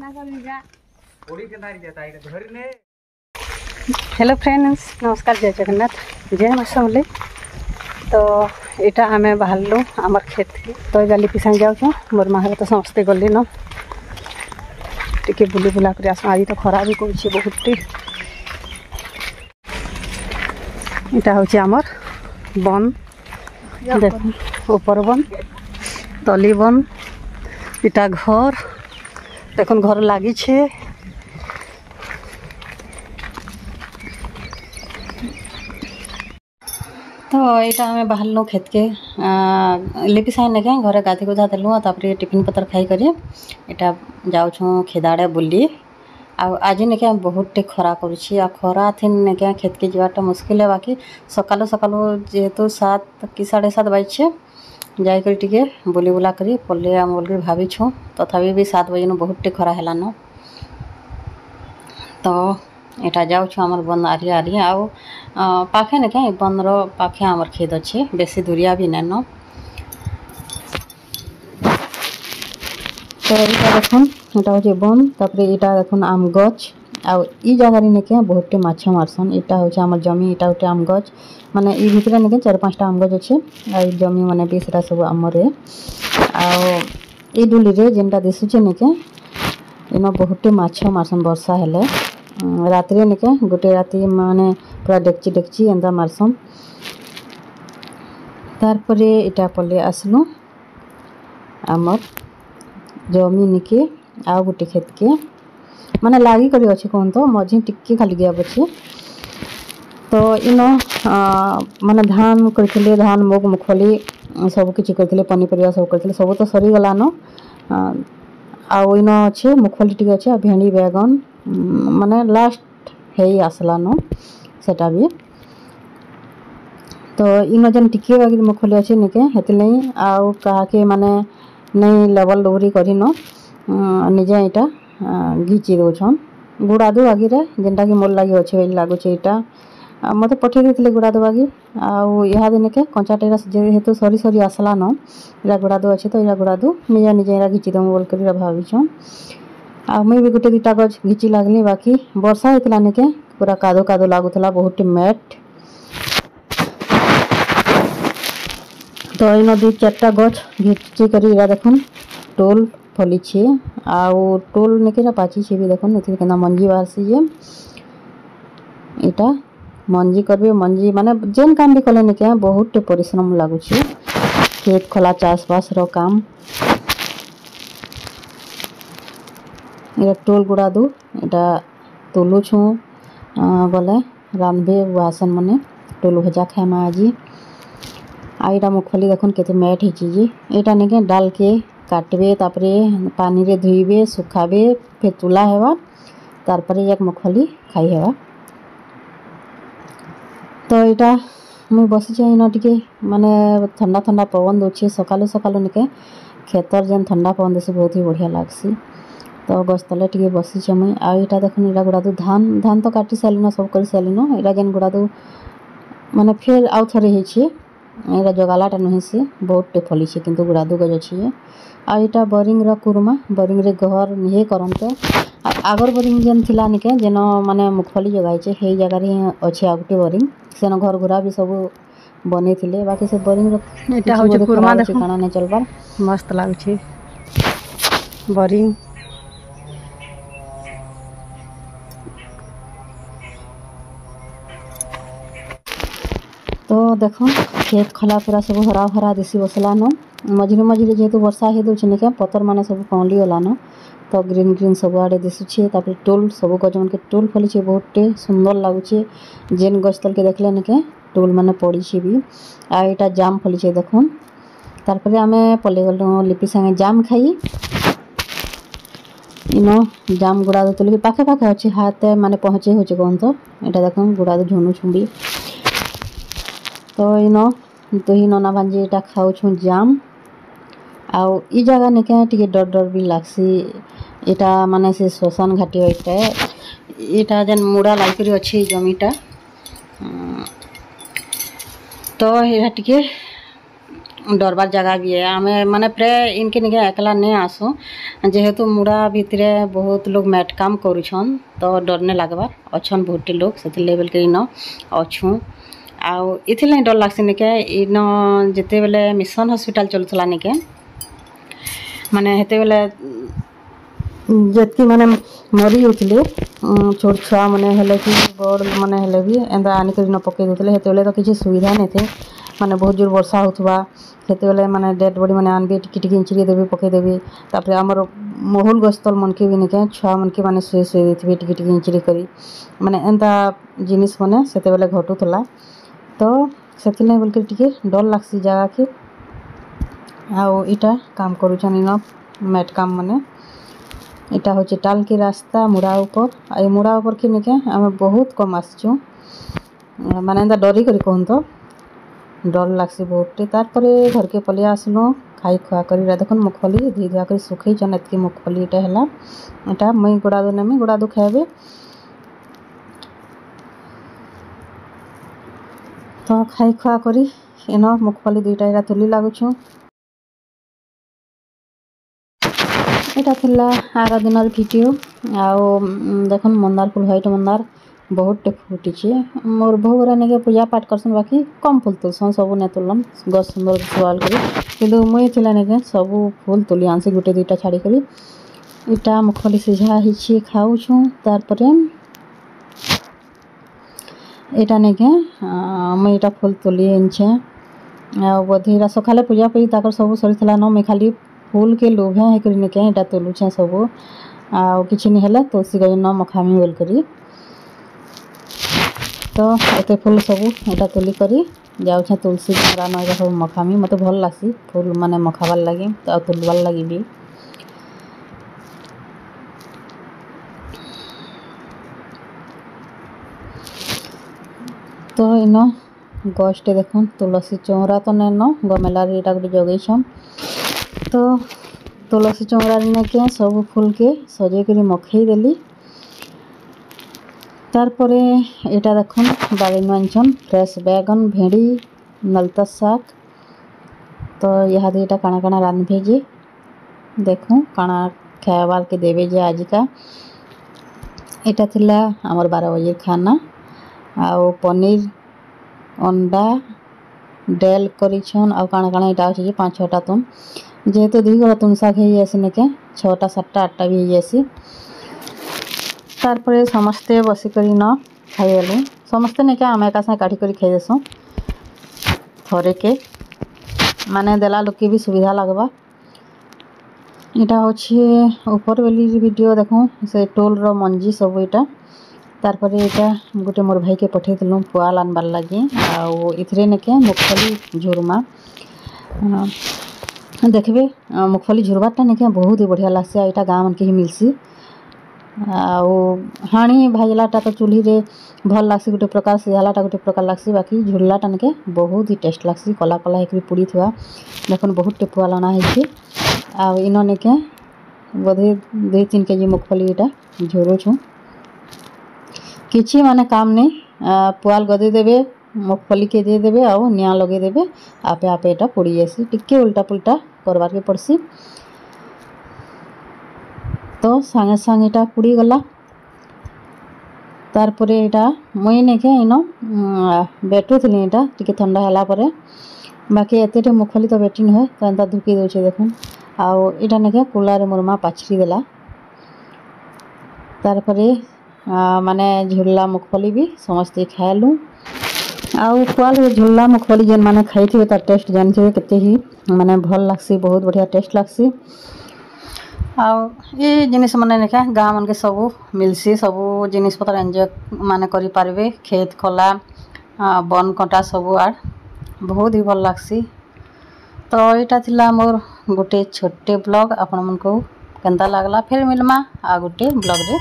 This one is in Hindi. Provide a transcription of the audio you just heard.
हेलो फ्रेंड्स, नमस्कार, जय जगन्नाथ, जय माँ समले। तो यहाँ आम बाहर आमर खेत की तो गाली पिसा जाऊँ मोर माँ तो समस्ते गली न टे बुली बुला कर आस। आज तो खरा भी कौन बहुत यहाँ हूँ आमर बन देख ऊपर बन तली बन इटा घर देख घर लगी तो यहाँ आम बाहर खेत के लिपि साइन ने घरे गाधी गुधा देलु तापर टिफिन पतर खाई कर यहाँ जाऊँ खेदाड़े बुली आज निके बहुत टे खरा करुँची खरा थी निके खेत के जावाटा मुस्किल है। बाकी सकालु सकालु जेहेतु 7 कि 7:30 बजे जाकर टे बुली बुला कर पल्ले आम बोल भाविछुँ तथापि भी 7 बजे बहुत टे खरा है तो यहाँ जाऊँ आमर बन आरिया आरिया आउ पाखे ने क्या बन पाखे आमर खेत अच्छे बेसी दूरिया भी नैन। तो यहाँ देखुन यहाँ हूँ बन तापर यहाँ देखुन आम गच आउ ई जगार ने क्या बहुत माछ मारसन। यहाँ हूँ आम जमी यहाँ हूँ आम गच माने ई भितर ने 4-5टा आम गच अच्छे आ जमी मैंने भी सेटा सब आमरे आई डुली रे जेनटा दिशुचे ने क्या इन बहुत माछ मारसन। वर्षा हेले रात रे निके गोटे राति माने पूरा डेक्ची डेक्ची एंदा मारसन। तारपरे इटा पल्ले आसलु आमर जमी निके आ गोटे खेत के माने लागी करी अच्छे कहन तो मझी टिक्के खाली गया बचे तो इन माने धान करथिले धान मुग मुखली सब किछि करथिले पनीपरिया सब करथिले सब तो सरी गलानो आउ इन अच्छे मुखली टिके अच्छे भेंडी बैगन माने लास्ट है आसलानो सेटा भी तो इन जन टिके बागी मुखली अच्छे निके हेति नहीं आउ कहा के माने नहीं लेवल डोरी करिन निजे यहाँ घिची दौन गुड़ादु आगे जेनटा कि मोर लगे अच्छे लगुच यहाँ मत पठे देते गुड़ादु बागी आउ यहाँ दिन के कंचाटा जेहेतु सरी सरी आसलान यहाँ गुड़ादु अच्छे तो यहाँ गुड़ादु निजे निजे यहाँ घिची दम बोल कर भाविछन। आ मुई भी गोटे 2टा गज घिची लगली बाकी वर्षा होता निके पूरा कादो कादो लगुला बहुत मैट तो इन 2-4टा गछ घिची कर देखुन टोल फली छे आउ टोल निके पाची छे भी देखुन एथि केना मंजी बाहर से ये इटा मंजी करबे मंजी माने जेन काम भी कले निके बहुत परिश्रम लागु छे खेत खला चाष बास रो काम ये टोल गुड़ा दू यहाँ तुलु छु गले रांधबे बासन मने टोल भजा खाएमा आज आ यहाँ मुखली देखुन केते मैट ही यहाँ निके डाल के काटबे तापरे पानी रे धुईबे सुखाबे फिर तुला हेबा तारपरे एक मुखली खाई हेबा। तो यहाँ मुई बसी इन टिके माने ठंडा ठंडा पवन दौचे सकालु सकालु निके खेतर जेन ठंडा पवन देसी बहुत ही बढ़िया लागसी तो गछ तले टिके बसीचे मुई आ यहाँ देखुन यहाँ गुड़ादु धान धान तो काटी सारिन सब कर सारिन यहाँ जेन गुड़ादु माने फिर आउ थरे होइछे यहाँ जगालाटा नुहे से बहुत टे फली छे किंतु गुड़ादु गज अच्छे आ यहाँ बोरिंग रो कुरमा बोरिंग रे घर निहे करनते आगर बोरिंग जेन थिला निके जेन माने मुखफली जगाइछे हे जगह रे अच्छे आ गोटे बोरिंग सेन घर गुरा भी सब बने थिले बाकी से बोरिंग रो एटा होचे कुरमा देखो खाना नै चलबार मस्त लागुछे बोरिंग तो देखो खेत खला पूरा सब हरा हरा दिशी बसलान मझे मझे जेहेतु वर्षा हे दूचे निके पतर माने सब कौली गलान तो ग्रीन ग्रीन सब आड़े दिशुचे तापर टोल सब गज मन के टोल फलीचे बहुत सुंदर लगुचे जेन गज तल के देखले निके टोल माने पड़ीछे भी आ यहाँ जाम फलीचे देखुन तारपर आमे पल्ले गलु लिपि संगे जाम खाई इन जाम गुड़ा तुल पाखे पाखे अच्छे हाथ माने पहुँचे होचे कहन तो यहाँ देखुन गुड़ा झुनु छुंबी तो इन दुही नना भांजी यहाँ खाऊ जाम आउ ई जगह निके टिके डर डर भी लागसी यहाँ माने से श्मशान घाटी यहाँ जेन मुड़ा लाइक अच्छे जमीटा तो यहाँ टिके डरबार जगह भी है आमे माने प्राय इनके निके एकला नहीं आसू जेहेतु मुड़ा भितर बहुत लोग मैट काम करुछन तो डर नहीं लगवा अच्छन बहुत लोग से लेवल के इन अच्छू आउ इथिर डर लगसी निके इन जिते बेले मिशन हॉस्पिटल चलुला निके माने हेते बेले जितकी माने मरी जाते छोट छुआ मैंने हेले कि बड़ मैंने हेले भी एंता आनिक न पकई देते हेते बेले तो किसी सुविधा नहीं थे माने बहुत जोर वर्षा होथुआ हेते बेले माने डेड बॉडी माने आनबे टिकी इंचरी देबे पकई देबे तापर हमर महल गस्तल मन के भी निके छुआ मन के माने सुई सुई देथिबे टिकी इंचरी करी माने एंता जिनिस माने सेते बेले घटुथला तो सेथिले बोल के टिके डर लागसी जगह के आउ इटा काम करूछन इन मैट काम माने इटा होचे टाल के रास्ता मुड़ा ऊपर आ मुड़ा ऊपर के निके आम बहुत कम आसचु माने एंता डरी करी कहूँ तो डर लागसी बहुत तारपरे घर के पलि आसलु खाई खुआ कर देखुन मुखफली धोई धुआ कर सुखई चन एतकी मुखफली इटा है इटा मुई गुड़ादू नेमी गुड़ादू खाइबे तो खाई खुआ करी इन मुखफली दुईटा इटा तुली लागुछु एटा थिला आगा दिनर वीडियो आउ देखुन मंदार फूल व्हाइट मंदार बहुत टे फुटी मोर भोगरा ने पूजा पाठ करसन बाकी कम फूल तुलसन सब ने तुलन गस सुंदर सुआल करी किंतु मुई थिला ने सब फूल तुली आनसी गुटे दुईटा छाड़ी करी इटा मुखफली सिझा हिची खाऊछु तारपरे एटा ने के मुई इटा फूल तुली आनछे आ बधीरा सखाले पूजा पई ताकर सब सरीथला न मैं खाली फूल के लोभे है करी ने के एटा तुलुछे सब आ किछि नि हेला तुलसी गज न मखामी बोल करी तो एते फूल सब एटा तुली करी जाउछे तुलसी हमरा न सब मखामी मते भल लागसी फूल माने मखाबार लागि तो तुलबार लागि भी तो इन गछटे देखुन तुलसी चौरा तो नेन गमेलार इटा गोटे जगैछन तो तुलसी चौरा ने के सब फूल के सजे करी मखई देली तारपरे एटा देखुन बाड़ी आनछन फ्रेश बैगन भेड़ी नलता शाक तो यहाँ दे काना काना रांधे जे देखूँ काना खाबार के देवे जे आजिका एटा थिला हमर 12 बजे खाना आउ पनीर अंडा डेल करिछन आउ काना काना इटा अछि जे 5-6टा तुम जेहेतु 2 गो तुम शाक है आसी ने के 6टा 7टा 8टा भी है आसी तारपरे समस्ते बसी करी न खाइलु समस्ते ने के आम एका साथ काढ़ी करी खाई देसु थरे के माने देला लोक के भी सुविधा लगवा इटा होछि ऊपर वाली वीडियो देखो से टोल रो मंजी सब इटा तारपरे इटा गोटे मोर भाई के पठे दिलु पुआल आनबार लागि आउ इथरे ने के मुखफली झुरमा देखबे मुखफली झुरबाटा ने के बहुत ही बढ़िया लागसे इटा गाँव मन के ही मिलसी आउ हाणी भाजलाटा तो चूल्ही रे भल लागसी गोटे प्रकार सिझालाटा गोटे प्रकार लागसी बाकी झुरलाटा ने के बहुत ही टेस्ट लागसी कला कला एकरी पुड़ी थुआ देखुन बहुत टे पुआल आना है आउ इन ने के बोधे 2-3 केजी मुखफली इटा झुरुछु किछि माने काम नहीं पुआल गदे देबे मुखफली के दे देबे आउ निया लगे देबे आपे आपे एटा पोड़ी जासी टिके उल्टा पुल्टा करबार के पड़सी तो सांगे सांगे इटा पुड़ी गला तारपरे इटा मुई ने के इन बेटू थली इटा टिके ठंडा होला परे बाकी एतेटे मुखफली तो बेटी न है तो एंता धुकी दोछे देखुन आउ इटा ने के कुलारे मोरमा पाछरी देला तारपरे माने झुल्ला मुखफली भी समस्ते खाएलु आउ पुआल झुल्ला मुखफली जेन माने खाइथिबे तार टेस्ट जानथिबे केते ही माने भल लागसी बहुत बढ़िया टेस्ट लागसी आउ ये जिनिस माने नेका गाँव मन के सब मिलसी सब जिनिस पतर एंजॉय माने करि पारबे खेत खला बन कटा सब आड़ बहुत ही भल लागसी तो यहाँ थिला मोर गोटे छोटे ब्लॉग आपण मन को केंता लागला फिर मिलमा आ गोटे ब्लॉग रे।